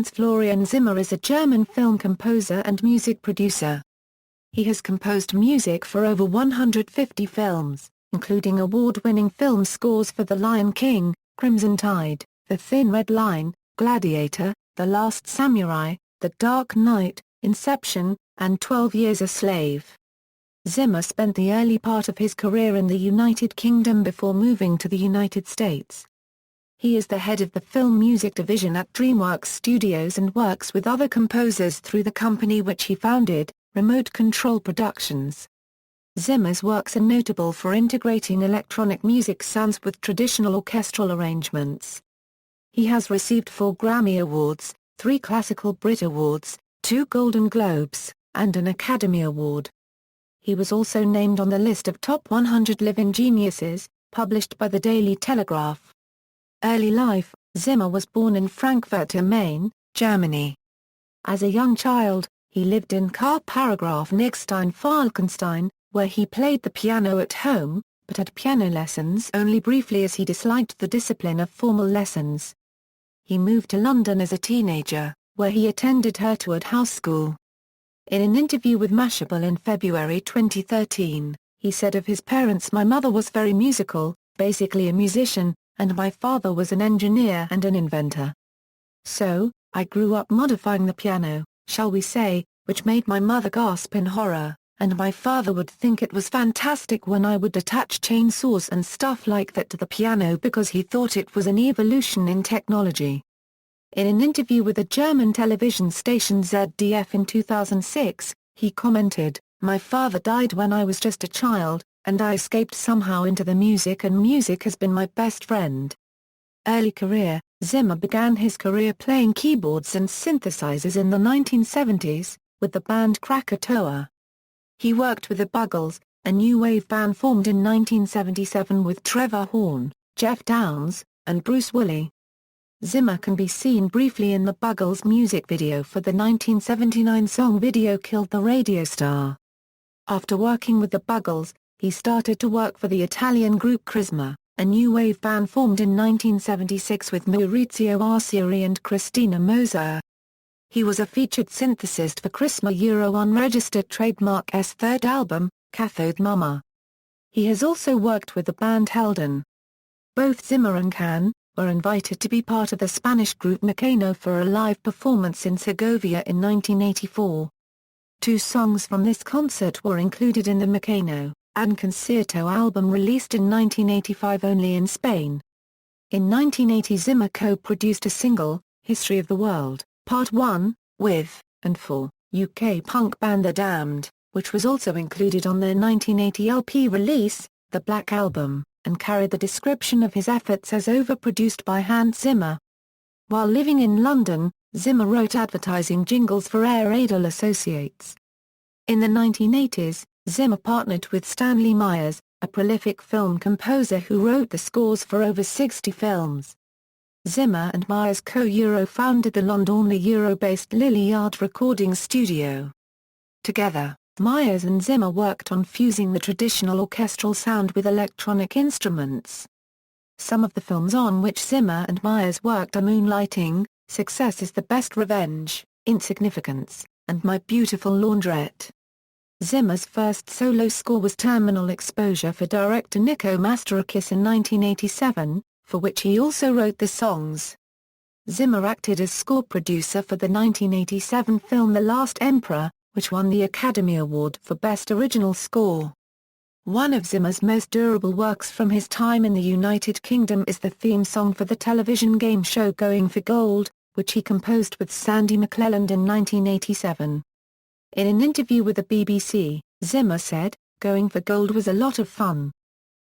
Florian Zimmer is a German film composer and music producer. He has composed music for over 150 films, including award-winning film scores for The Lion King, Crimson Tide, The Thin Red Line, Gladiator, The Last Samurai, The Dark Knight, Inception, and 12 Years a Slave. Zimmer spent the early part of his career in the United Kingdom before moving to the United States. He is the head of the film music division at DreamWorks Studios and works with other composers through the company which he founded, Remote Control Productions. Zimmer's works are notable for integrating electronic music sounds with traditional orchestral arrangements. He has received 4 Grammy Awards, 3 Classical Brit Awards, 2 Golden Globes, and an Academy Award. He was also named on the list of Top 100 Living Geniuses, published by the Daily Telegraph. Early life: Zimmer was born in Frankfurt am Main, Germany. As a young child, he lived in Karl-Paragraph-Nigstein-Falkenstein, where he played the piano at home, but had piano lessons only briefly as he disliked the discipline of formal lessons. He moved to London as a teenager, where he attended Hertwood House School. In an interview with Mashable in February 2013, he said of his parents, "My mother was very musical, basically a musician, and my father was an engineer and an inventor. So, I grew up modifying the piano, shall we say, which made my mother gasp in horror, and my father would think it was fantastic when I would attach chainsaws and stuff like that to the piano because he thought it was an evolution in technology." In an interview with the German television station ZDF in 2006, he commented, "My father died when I was just a child, and I escaped somehow into the music, and music has been my best friend." Early career: Zimmer began his career playing keyboards and synthesizers in the 1970s, with the band Krakatoa. He worked with the Buggles, a new wave band formed in 1977 with Trevor Horn, Jeff Downes, and Bruce Woolley. Zimmer can be seen briefly in the Buggles' music video for the 1979 song Video Killed the Radio Star. After working with the Buggles, he started to work for the Italian group Crisma, a new wave band formed in 1976 with Maurizio Arcieri and Cristina Moser. He was a featured synthesist for Crisma unregistered trademark's third album, Cathode Mama. He has also worked with the band Helden. Both Zimmer and Can were invited to be part of the Spanish group Mecano for a live performance in Segovia in 1984. 2 songs from this concert were included in the Mecano and Concerto album released in 1985 only in Spain. In 1980 Zimmer co-produced a single, History of the World, Part 1, with, and for, UK punk band The Damned, which was also included on their 1980 LP release, The Black Album, and carried the description of his efforts as overproduced by Hans Zimmer. While living in London, Zimmer wrote advertising jingles for Air Adel Associates. In the 1980s, Zimmer partnered with Stanley Myers, a prolific film composer who wrote the scores for over 60 films. Zimmer and Myers co-founded the Londonly Euro-based Lilliard recording studio. Together, Myers and Zimmer worked on fusing the traditional orchestral sound with electronic instruments. Some of the films on which Zimmer and Myers worked are Moonlighting, Success is the Best Revenge, Insignificance, and My Beautiful Laundrette. Zimmer's first solo score was Terminal Exposure for director Nico Mastorakis in 1987, for which he also wrote the songs. Zimmer acted as score producer for the 1987 film The Last Emperor, which won the Academy Award for Best Original Score. One of Zimmer's most durable works from his time in the United Kingdom is the theme song for the television game show Going for Gold, which he composed with Sandy McClelland in 1987. In an interview with the BBC, Zimmer said, "Going for Gold was a lot of fun.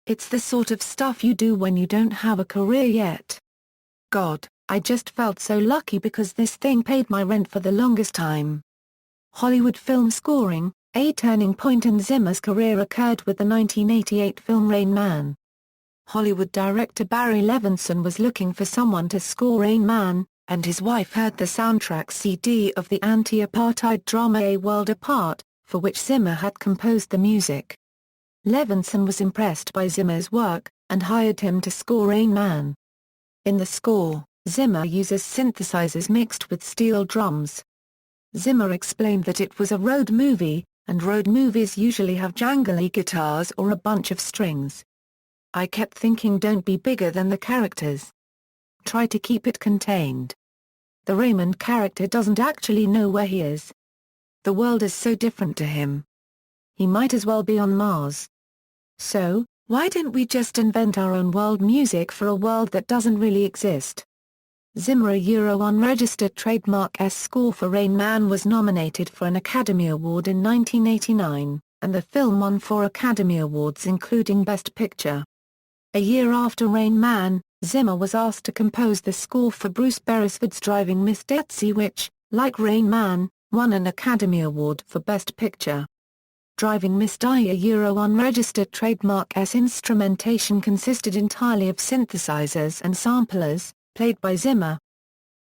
It's the sort of stuff you do when you don't have a career yet. God, I just felt so lucky because this thing paid my rent for the longest time." Hollywood film scoring: a turning point in Zimmer's career occurred with the 1988 film Rain Man. Hollywood director Barry Levinson was looking for someone to score Rain Man, and his wife heard the soundtrack CD of the anti-apartheid drama A World Apart, for which Zimmer had composed the music. Levinson was impressed by Zimmer's work, and hired him to score Rain Man. In the score, Zimmer uses synthesizers mixed with steel drums. Zimmer explained that it was a road movie, and road movies usually have jangly guitars or a bunch of strings. I kept thinking, don't be bigger than the characters. Try to keep it contained. The Raymond character doesn't actually know where he is. The world is so different to him. He might as well be on Mars. So, why didn't we just invent our own world music for a world that doesn't really exist? Zimmer unregistered trademark score for Rain Man was nominated for an Academy Award in 1989, and the film won 4 Academy Awards including Best Picture. A year after Rain Man, Zimmer was asked to compose the score for Bruce Beresford's Driving Miss Daisy which, like Rain Man, won an Academy Award for Best Picture. Driving Miss Daisy unregistered trademark instrumentation consisted entirely of synthesizers and samplers, played by Zimmer.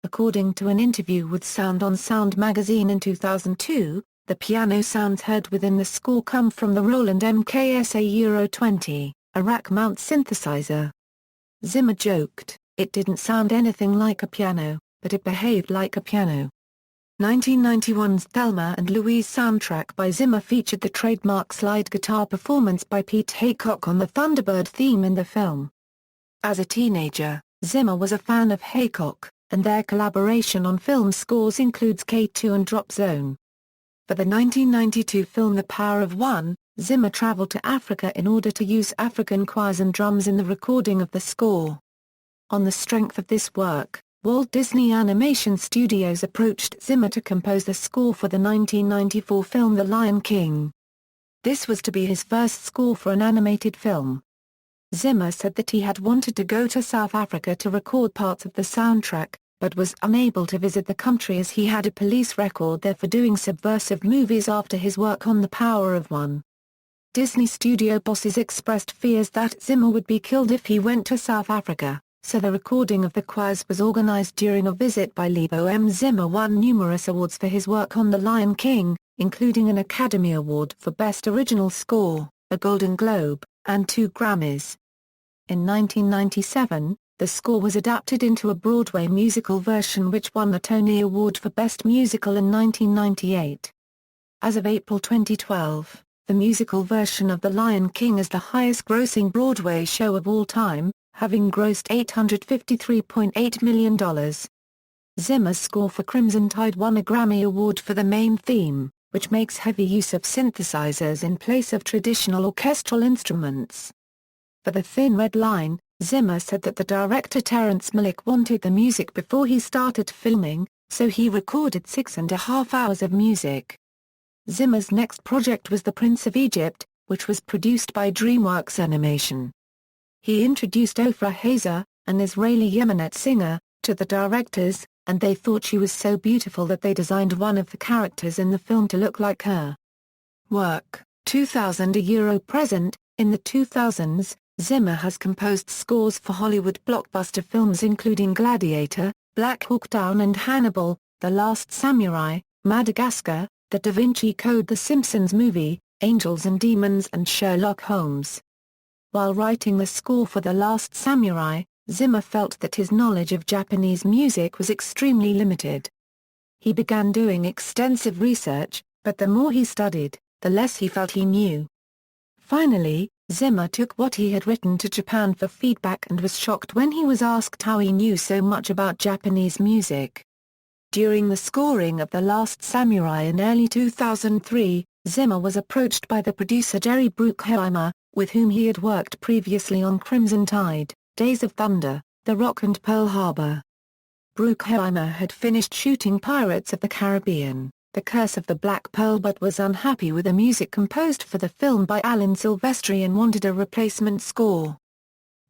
According to an interview with Sound on Sound magazine in 2002, the piano sounds heard within the score come from the Roland MKSA 20, a rack-mount synthesizer. Zimmer joked, "It didn't sound anything like a piano, but it behaved like a piano." 1991's Thelma and Louise soundtrack by Zimmer featured the trademark slide guitar performance by Pete Haycock on the Thunderbird theme in the film. As a teenager, Zimmer was a fan of Haycock, and their collaboration on film scores includes K2 and Drop Zone. For the 1992 film The Power of One, Zimmer traveled to Africa in order to use African choirs and drums in the recording of the score. On the strength of this work, Walt Disney Animation Studios approached Zimmer to compose the score for the 1994 film The Lion King. This was to be his first score for an animated film. Zimmer said that he had wanted to go to South Africa to record parts of the soundtrack, but was unable to visit the country as he had a police record there for doing subversive movies after his work on The Power of One. Disney studio bosses expressed fears that Zimmer would be killed if he went to South Africa, so the recording of the choirs was organized during a visit by Lebo M. Zimmer won numerous awards for his work on The Lion King, including an Academy Award for Best Original Score, a Golden Globe, and 2 Grammys. In 1997, the score was adapted into a Broadway musical version which won a Tony Award for Best Musical in 1998. As of April 2012, the musical version of The Lion King is the highest-grossing Broadway show of all time, having grossed $853.8 million. Zimmer's score for Crimson Tide won a Grammy Award for the main theme, which makes heavy use of synthesizers in place of traditional orchestral instruments. For The Thin Red Line, Zimmer said that the director Terrence Malick wanted the music before he started filming, so he recorded 6.5 hours of music. Zimmer's next project was The Prince of Egypt, which was produced by DreamWorks Animation. He introduced Ofra Haza, an Israeli Yemenite singer, to the directors, and they thought she was so beautiful that they designed one of the characters in the film to look like her. Work, 2000 present. In the 2000s, Zimmer has composed scores for Hollywood blockbuster films including Gladiator, Black Hawk Down and Hannibal, The Last Samurai, Madagascar, The Da Vinci Code, The Simpsons Movie, Angels and Demons and Sherlock Holmes. While writing the score for The Last Samurai, Zimmer felt that his knowledge of Japanese music was extremely limited. He began doing extensive research, but the more he studied, the less he felt he knew. Finally, Zimmer took what he had written to Japan for feedback and was shocked when he was asked how he knew so much about Japanese music. During the scoring of The Last Samurai in early 2003, Zimmer was approached by the producer Jerry Bruckheimer, with whom he had worked previously on Crimson Tide, Days of Thunder, The Rock and Pearl Harbor. Bruckheimer had finished shooting Pirates of the Caribbean, The Curse of the Black Pearl, but was unhappy with the music composed for the film by Alan Silvestri and wanted a replacement score.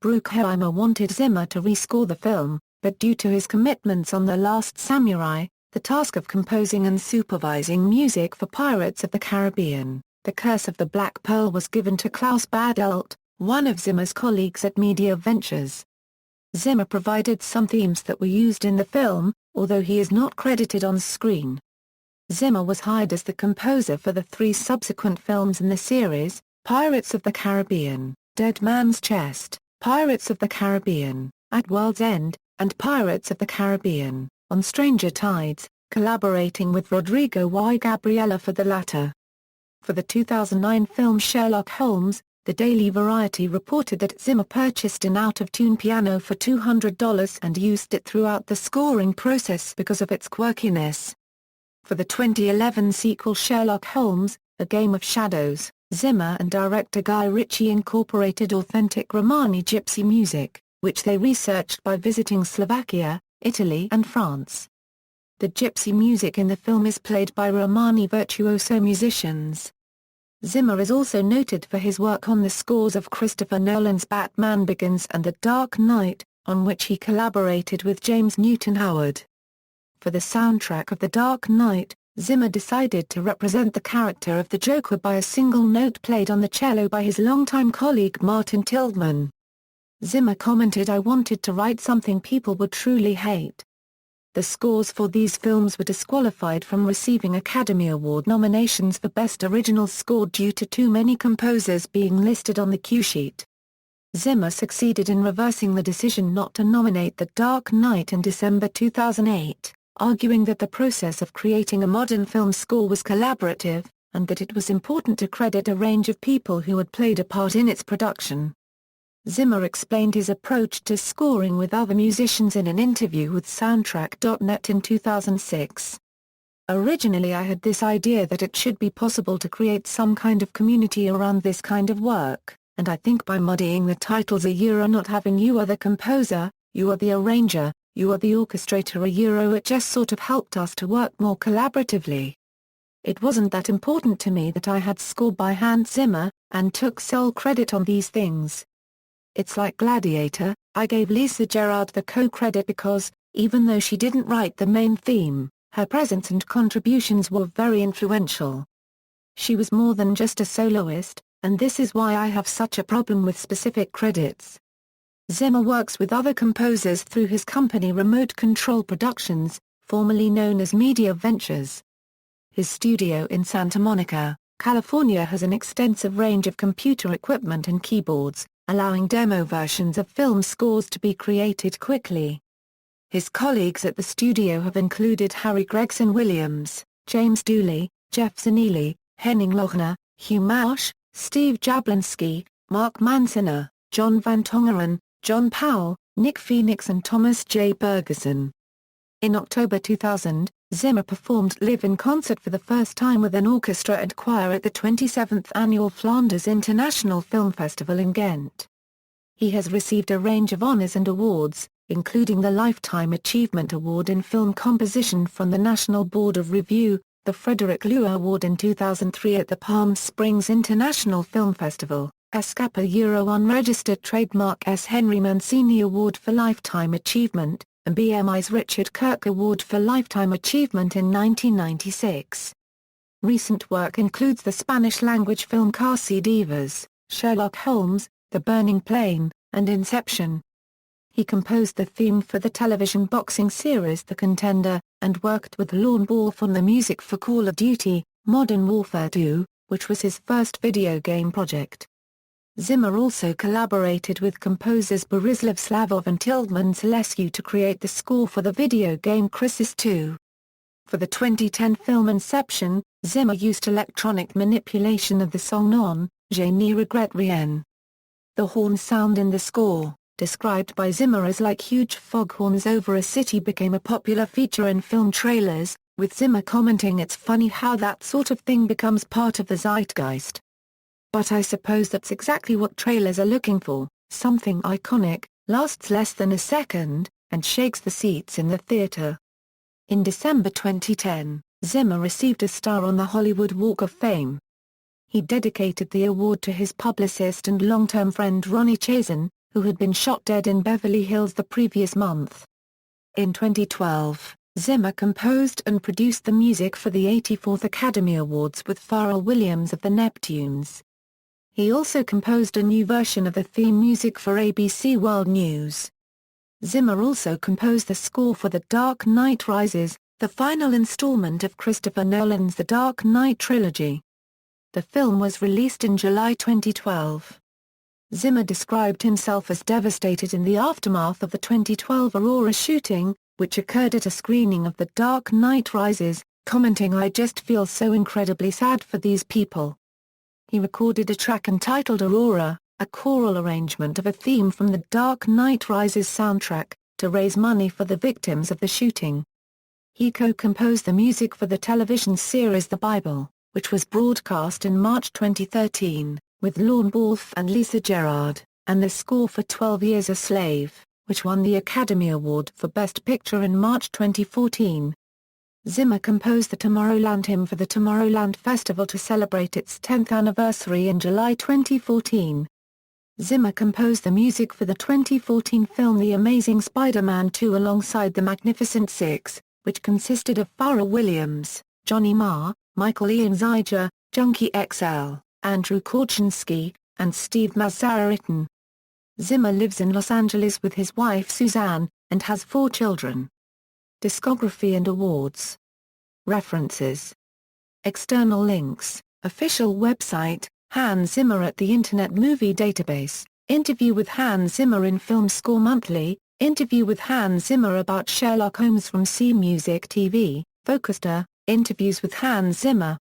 Bruckheimer wanted Zimmer to rescore the film, but due to his commitments on The Last Samurai, the task of composing and supervising music for Pirates of the Caribbean, The Curse of the Black Pearl was given to Klaus Badelt, one of Zimmer's colleagues at Media Ventures. Zimmer provided some themes that were used in the film, although he is not credited on screen. Zimmer was hired as the composer for the 3 subsequent films in the series, Pirates of the Caribbean, Dead Man's Chest, Pirates of the Caribbean, At World's End, and Pirates of the Caribbean, on Stranger Tides, collaborating with Rodrigo y Gabriela for the latter. For the 2009 film Sherlock Holmes, the Daily Variety reported that Zimmer purchased an out-of-tune piano for $200 and used it throughout the scoring process because of its quirkiness. For the 2011 sequel Sherlock Holmes, A Game of Shadows, Zimmer and director Guy Ritchie incorporated authentic Romani gypsy music, which they researched by visiting Slovakia, Italy and France. The gypsy music in the film is played by Romani virtuoso musicians. Zimmer is also noted for his work on the scores of Christopher Nolan's Batman Begins and The Dark Knight, on which he collaborated with James Newton Howard. For the soundtrack of The Dark Knight, Zimmer decided to represent the character of the Joker by a single note played on the cello by his longtime colleague Martin Tildman. Zimmer commented, "I wanted to write something people would truly hate." The scores for these films were disqualified from receiving Academy Award nominations for Best Original Score due to too many composers being listed on the cue sheet. Zimmer succeeded in reversing the decision not to nominate The Dark Knight in December 2008, arguing that the process of creating a modern film score was collaborative, and that it was important to credit a range of people who had played a part in its production. Zimmer explained his approach to scoring with other musicians in an interview with Soundtrack.net in 2006. "Originally I had this idea that it should be possible to create some kind of community around this kind of work, and I think by muddying the titles not having you are the composer, you are the arranger, you are the orchestrator it just sort of helped us to work more collaboratively. It wasn't that important to me that I had scored by Hans Zimmer, and took sole credit on these things. It's like Gladiator, I gave Lisa Gerrard the co-credit because, even though she didn't write the main theme, her presence and contributions were very influential. She was more than just a soloist, and this is why I have such a problem with specific credits." Zimmer works with other composers through his company Remote Control Productions, formerly known as Media Ventures. His studio in Santa Monica, California has an extensive range of computer equipment and keyboards, allowing demo versions of film scores to be created quickly. His colleagues at the studio have included Harry Gregson Williams, James Dooley, Jeff Zanelli, Henning Lochner, Hugh Marsh, Steve Jablonski, Mark Mancina, John Van Tongeren, John Powell, Nick Phoenix and Thomas J. Bergerson. In October 2000, Zimmer performed live in concert for the first time with an orchestra and choir at the 27th Annual Flanders International Film Festival in Ghent. He has received a range of honors and awards, including the Lifetime Achievement Award in Film Composition from the National Board of Review, the Frederick Loewe Award in 2003 at the Palm Springs International Film Festival, a Scapa Unregistered Trademark S. Henry Mancini Award for Lifetime Achievement, and BMI's Richard Kirk Award for Lifetime Achievement in 1996. Recent work includes the Spanish-language film Casi Divas, Sherlock Holmes, The Burning Plane, and Inception. He composed the theme for the television boxing series The Contender, and worked with Lorne Wolfe on the music for Call of Duty: Modern Warfare 2, which was his first video game project. Zimmer also collaborated with composers Borislav Slavov and Tildman Selescu to create the score for the video game Crysis 2. For the 2010 film Inception, Zimmer used electronic manipulation of the song Non, Je ne regrette rien. The horn sound in the score, described by Zimmer as like huge foghorns over a city, became a popular feature in film trailers, with Zimmer commenting, "It's funny how that sort of thing becomes part of the zeitgeist. But I suppose that's exactly what trailers are looking for, something iconic, lasts less than a second, and shakes the seats in the theater." In December 2010, Zimmer received a star on the Hollywood Walk of Fame. He dedicated the award to his publicist and long-term friend Ronnie Chazen, who had been shot dead in Beverly Hills the previous month. In 2012, Zimmer composed and produced the music for the 84th Academy Awards with Pharrell Williams of the Neptunes. He also composed a new version of the theme music for ABC World News. Zimmer also composed the score for The Dark Knight Rises, the final installment of Christopher Nolan's The Dark Knight trilogy. The film was released in July 2012. Zimmer described himself as devastated in the aftermath of the 2012 Aurora shooting, which occurred at a screening of The Dark Knight Rises, commenting, "I just feel so incredibly sad for these people." He recorded a track entitled Aurora, a choral arrangement of a theme from The Dark Knight Rises soundtrack, to raise money for the victims of the shooting. He co-composed the music for the television series The Bible, which was broadcast in March 2013, with Lorne Balfe and Lisa Gerrard, and the score for 12 Years a Slave, which won the Academy Award for Best Picture in March 2014. Zimmer composed the Tomorrowland hymn for the Tomorrowland Festival to celebrate its 10th anniversary in July 2014. Zimmer composed the music for the 2014 film The Amazing Spider-Man 2 alongside The Magnificent Six, which consisted of Pharrell Williams, Johnny Marr, Michael Ian Ziger, Junkie XL, Andrew Korchinski, and Steve Mazarritan. Zimmer lives in Los Angeles with his wife Suzanne, and has 4 children. Discography and awards. References. External links, official website, Hans Zimmer at the Internet Movie Database, interview with Hans Zimmer in Film Score Monthly, interview with Hans Zimmer about Sherlock Holmes from C Music TV, Focuster, interviews with Hans Zimmer,